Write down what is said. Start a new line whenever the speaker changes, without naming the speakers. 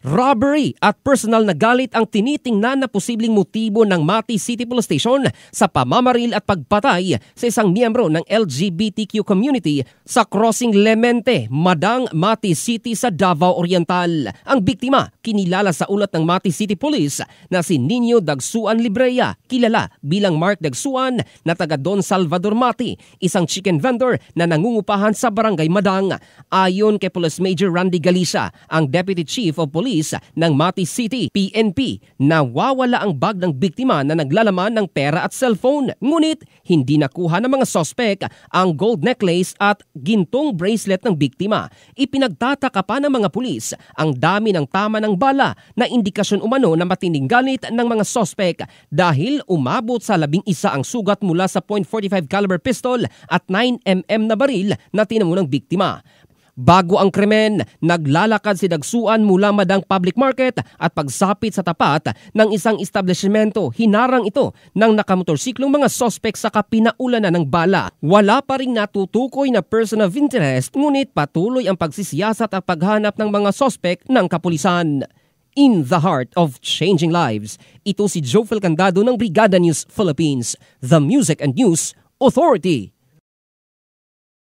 Robbery at personal na galit ang tinitingnan na posibleng motibo ng Mati City Police Station sa pamamaril at pagpatay sa isang miyembro ng LGBTQ community sa Crossing Lemente, Madang, Mati City sa Davao Oriental. Ang biktima, kinilala sa ulat ng Mati City Police na si Nino Dagsuan Librea, kilala bilang Mark Dagsuan na taga Don Salvador Mati, isang chicken vendor na nangungupahan sa Barangay Madang. Ayon kay Police Major Randy Galicia, ang Deputy Chief of Police ng Mati City, PNP, nawawala ang bag ng biktima na naglalaman ng pera at cellphone. Ngunit hindi nakuha ng mga sospek ang gold necklace at gintong bracelet ng biktima. Ipinagtataka pa ng mga pulis ang dami ng tama ng bala na indikasyon umano na matinding galit ng mga sospek dahil umabot sa 11 ang sugat mula sa .45 caliber pistol at 9mm na baril na tinamo ng biktima. Bago ang krimen, naglalakad si Dagsuan mula Madang Public Market at pagsapit sa tapat ng isang establishmento, hinarang ito ng nakamotorsiklong mga sospek sa kapinaulan na ng bala. Wala pa ring natutukoy na person of interest, ngunit patuloy ang pagsisiyasat at paghanap ng mga sospek ng kapulisan. In the heart of changing lives, ito si Joe Candado ng Brigada News Philippines, the Music and News Authority.